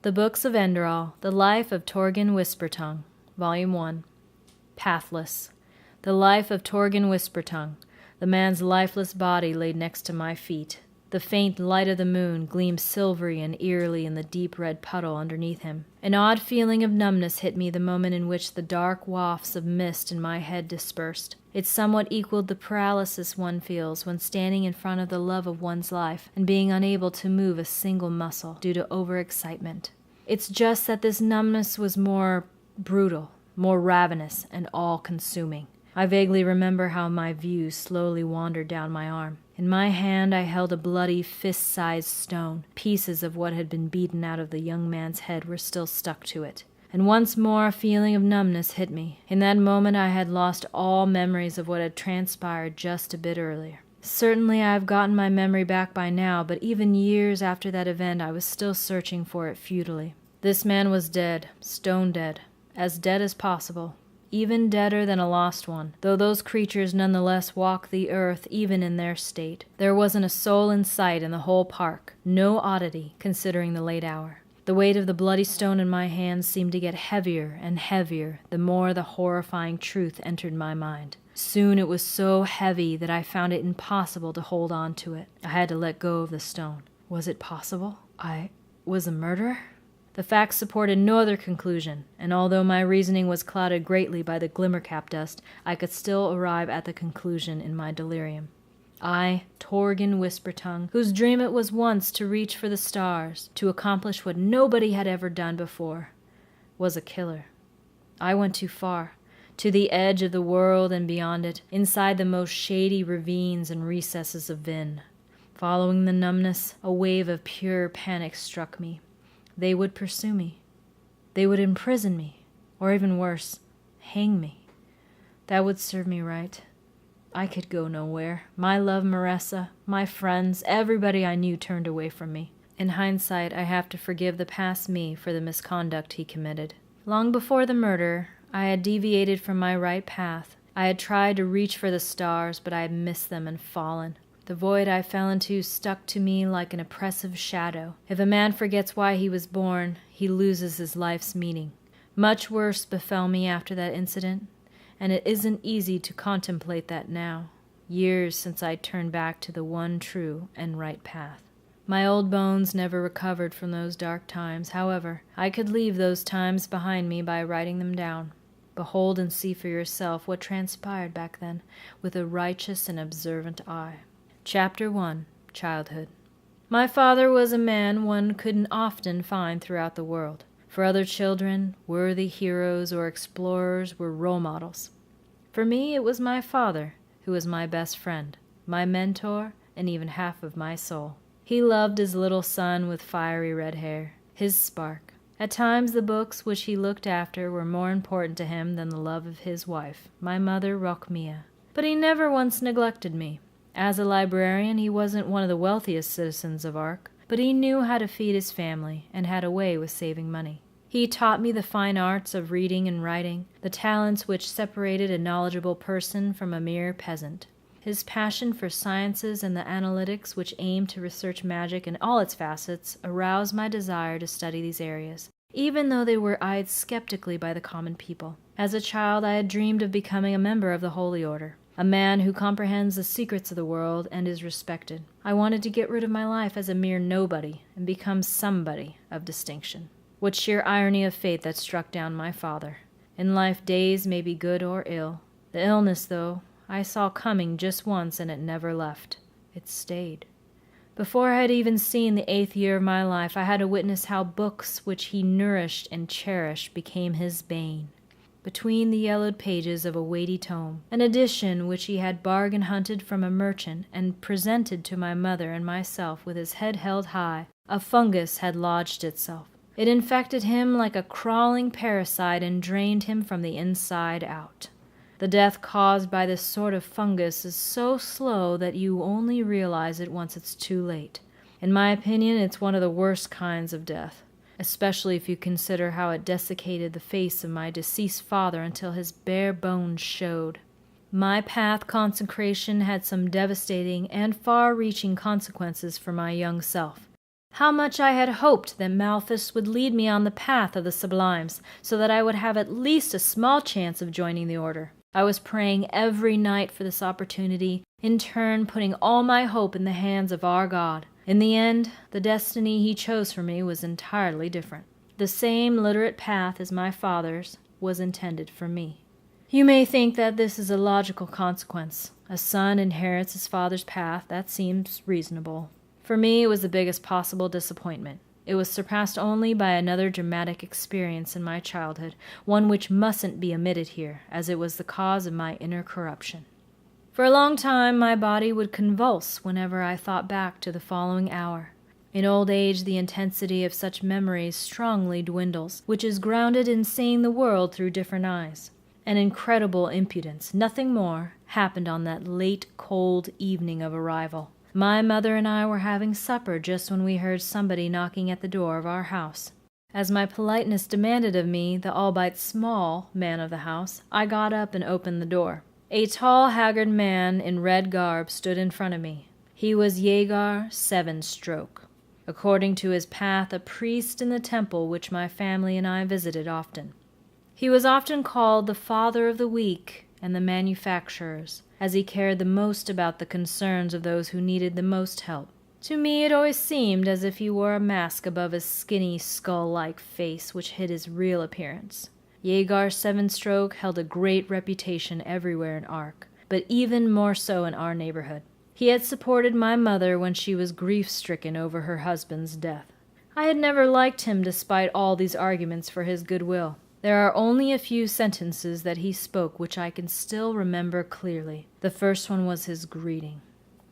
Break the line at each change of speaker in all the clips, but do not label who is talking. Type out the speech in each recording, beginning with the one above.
The Books of Enderal, The Life of Torgan Whispertongue, Volume 1. Pathless. The life of Torgan Whispertongue. The man's lifeless body laid next to my feet. The faint light of the moon gleamed silvery and eerily in the deep red puddle underneath him. An odd feeling of numbness hit me the moment in which the dark wafts of mist in my head dispersed. It somewhat equaled the paralysis one feels when standing in front of the love of one's life and being unable to move a single muscle due to overexcitement. It's just that this numbness was more brutal, more ravenous, and all-consuming. I vaguely remember how my view slowly wandered down my arm. In my hand I held a bloody fist-sized stone. Pieces of what had been beaten out of the young man's head were still stuck to it. And once more a feeling of numbness hit me. In that moment I had lost all memories of what had transpired just a bit earlier. Certainly I have gotten my memory back by now, but even years after that event I was still searching for it futilely. This man was dead, stone dead, as dead as possible. Even deader than a lost one, though those creatures nonetheless walk the earth even in their state. There wasn't a soul in sight in the whole park, no oddity, considering the late hour. The weight of the bloody stone in my hands seemed to get heavier and heavier the more the horrifying truth entered my mind. Soon it was so heavy that I found it impossible to hold on to it. I had to let go of the stone. Was it possible? I was a murderer? The facts supported no other conclusion, and although my reasoning was clouded greatly by the glimmer-cap dust, I could still arrive at the conclusion in my delirium. I, Torgan Whispertongue, whose dream it was once to reach for the stars, to accomplish what nobody had ever done before, was a killer. I went too far, to the edge of the world and beyond it, inside the most shady ravines and recesses of Vin. Following the numbness, a wave of pure panic struck me. They would pursue me. They would imprison me, or even worse, hang me. That would serve me right. I could go nowhere. My love, Marissa, my friends, everybody I knew turned away from me. In hindsight, I have to forgive the past me for the misconduct he committed. Long before the murder, I had deviated from my right path. I had tried to reach for the stars, but I had missed them and fallen. The void I fell into stuck to me like an oppressive shadow. If a man forgets why he was born, he loses his life's meaning. Much worse befell me after that incident, and it isn't easy to contemplate that now, years since I turned back to the one true and right path. My old bones never recovered from those dark times. However, I could leave those times behind me by writing them down. Behold and see for yourself what transpired back then with a righteous and observant eye. Chapter 1. Childhood. My father was a man one couldn't often find throughout the world. For other children, worthy heroes or explorers were role models. For me, it was my father, who was my best friend, my mentor, and even half of my soul. He loved his little son with fiery red hair, his spark. At times the books which he looked after were more important to him than the love of his wife, my mother Rockmia. But he never once neglected me. As a librarian, he wasn't one of the wealthiest citizens of Ark, but he knew how to feed his family and had a way with saving money. He taught me the fine arts of reading and writing, the talents which separated a knowledgeable person from a mere peasant. His passion for sciences and the analytics which aimed to research magic in all its facets aroused my desire to study these areas, even though they were eyed skeptically by the common people. As a child, I had dreamed of becoming a member of the Holy Order. A man who comprehends the secrets of the world and is respected. I wanted to get rid of my life as a mere nobody and become somebody of distinction. What sheer irony of fate that struck down my father. In life, days may be good or ill. The illness, though, I saw coming just once and it never left. It stayed. Before I had even seen the 8th year of my life, I had to witness how books which he nourished and cherished became his bane. Between the yellowed pages of a weighty tome, an edition which he had bargain hunted from a merchant and presented to my mother and myself with his head held high, a fungus had lodged itself. It infected him like a crawling parasite and drained him from the inside out. The death caused by this sort of fungus is so slow that you only realize it once it's too late. In my opinion, it's one of the worst kinds of death, especially if you consider how it desiccated the face of my deceased father until his bare bones showed. My path consecration had some devastating and far-reaching consequences for my young self. How much I had hoped that Malthus would lead me on the path of the sublimes, so that I would have at least a small chance of joining the order. I was praying every night for this opportunity, in turn putting all my hope in the hands of our God. In the end, the destiny he chose for me was entirely different. The same literate path as my father's was intended for me. You may think that this is a logical consequence. A son inherits his father's path. That seems reasonable. For me, it was the biggest possible disappointment. It was surpassed only by another dramatic experience in my childhood, one which mustn't be omitted here, as it was the cause of my inner corruption. For a long time, my body would convulse whenever I thought back to the following hour. In old age, the intensity of such memories strongly dwindles, which is grounded in seeing the world through different eyes. An incredible impudence, nothing more, happened on that late, cold evening of arrival. My mother and I were having supper just when we heard somebody knocking at the door of our house. As my politeness demanded of me, the albeit small man of the house, I got up and opened the door. A tall, haggard man in red garb stood in front of me. He was Yegar Sevenstroke, according to his path a priest in the temple which my family and I visited often. He was often called the father of the weak and the manufacturers, as he cared the most about the concerns of those who needed the most help. To me it always seemed as if he wore a mask above his skinny, skull-like face which hid his real appearance. Yegar Sevenstroke held a great reputation everywhere in Ark, but even more so in our neighborhood. He had supported my mother when she was grief-stricken over her husband's death. I had never liked him despite all these arguments for his goodwill. There are only a few sentences that he spoke which I can still remember clearly. The first one was his greeting.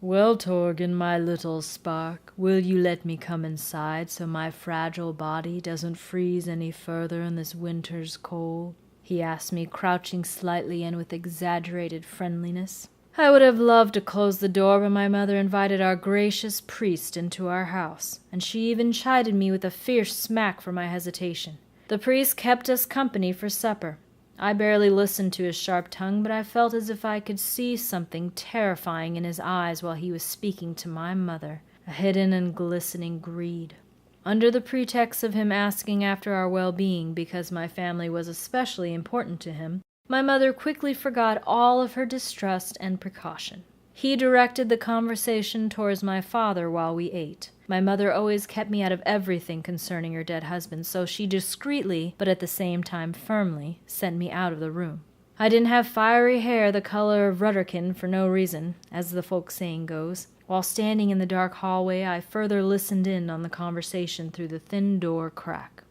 "Well, Torgan, my little spark, will you let me come inside so my fragile body doesn't freeze any further in this winter's cold?" he asked me, crouching slightly and with exaggerated friendliness. I would have loved to close the door, but my mother invited our gracious priest into our house, and she even chided me with a fierce smack for my hesitation. The priest kept us company for supper. I barely listened to his sharp tongue, but I felt as if I could see something terrifying in his eyes while he was speaking to my mother, a hidden and glistening greed. Under the pretext of him asking after our well-being because my family was especially important to him, my mother quickly forgot all of her distrust and precaution. He directed the conversation towards my father while we ate. My mother always kept me out of everything concerning her dead husband, so she discreetly, but at the same time firmly, sent me out of the room. I didn't have fiery hair the color of rudderkin for no reason, as the folk saying goes. While standing in the dark hallway, I further listened in on the conversation through the thin door crack.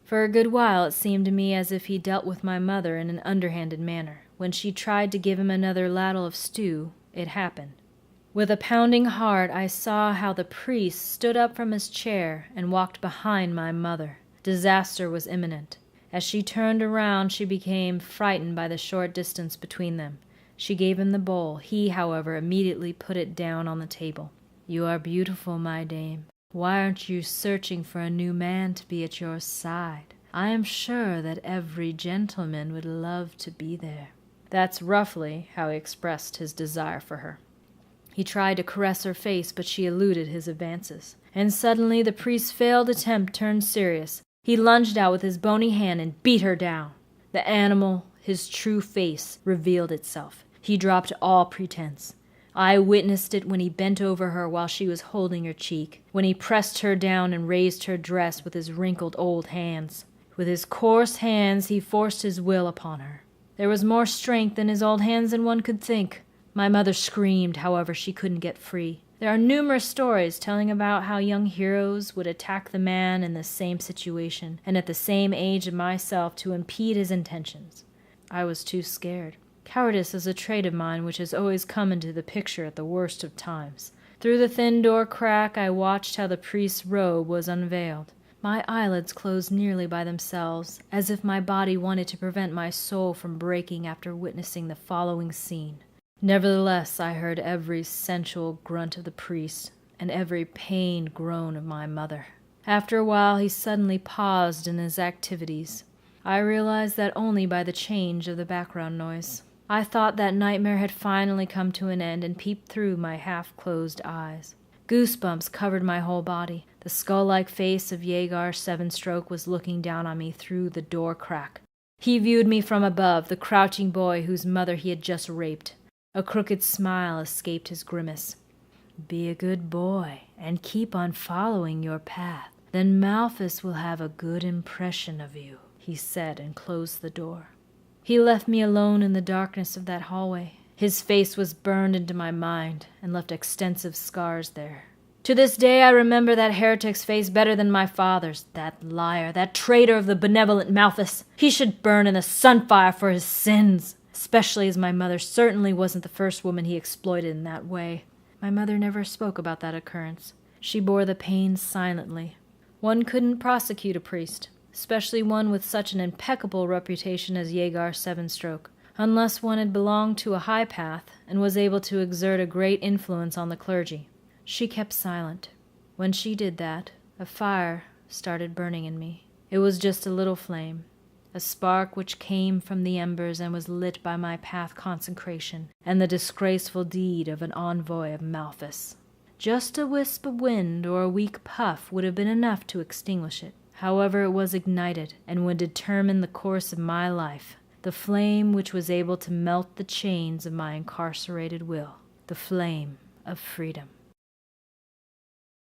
For a good while it seemed to me as if he dealt with my mother in an underhanded manner. When she tried to give him another ladle of stew, it happened. With a pounding heart, I saw how the priest stood up from his chair and walked behind my mother. Disaster was imminent. As she turned around, she became frightened by the short distance between them. She gave him the bowl. He, however, immediately put it down on the table. "You are beautiful, my dame. Why aren't you searching for a new man to be at your side? I am sure that every gentleman would love to be there." That's roughly how he expressed his desire for her. He tried to caress her face, but she eluded his advances. And suddenly the priest's failed attempt turned serious. He lunged out with his bony hand and beat her down. The animal, his true face, revealed itself. He dropped all pretense. I witnessed it when he bent over her while she was holding her cheek, when he pressed her down and raised her dress with his wrinkled old hands. With his coarse hands he forced his will upon her. There was more strength in his old hands than one could think. My mother screamed, however, she couldn't get free. There are numerous stories telling about how young heroes would attack the man in the same situation, and at the same age of myself, to impede his intentions. I was too scared. Cowardice is a trait of mine which has always come into the picture at the worst of times. Through the thin door crack I watched how the priest's robe was unveiled. My eyelids closed nearly by themselves, as if my body wanted to prevent my soul from breaking after witnessing the following scene. Nevertheless, I heard every sensual grunt of the priest, and every pained groan of my mother. After a while he suddenly paused in his activities. I realized that only by the change of the background noise. I thought that nightmare had finally come to an end and peeped through my half-closed eyes. Goosebumps covered my whole body. The skull-like face of Yeagar Sevenstroke was looking down on me through the door crack. He viewed me from above, the crouching boy whose mother he had just raped. A crooked smile escaped his grimace. "Be a good boy, and keep on following your path. Then Malphus will have a good impression of you," he said, and closed the door. He left me alone in the darkness of that hallway. His face was burned into my mind and left extensive scars there. To this day I remember that heretic's face better than my father's. That liar, that traitor of the benevolent Malphus. He should burn in the sunfire for his sins, especially as my mother certainly wasn't the first woman he exploited in that way. My mother never spoke about that occurrence. She bore the pain silently. One couldn't prosecute a priest, especially one with such an impeccable reputation as Yeagar Sevenstroke, unless one had belonged to a high path and was able to exert a great influence on the clergy. She kept silent. When she did that, a fire started burning in me. It was just a little flame, a spark which came from the embers and was lit by my path consecration and the disgraceful deed of an envoy of Malphus. Just a wisp of wind or a weak puff would have been enough to extinguish it. However, it was ignited and would determine the course of my life, the flame which was able to melt the chains of my incarcerated will, the flame of freedom.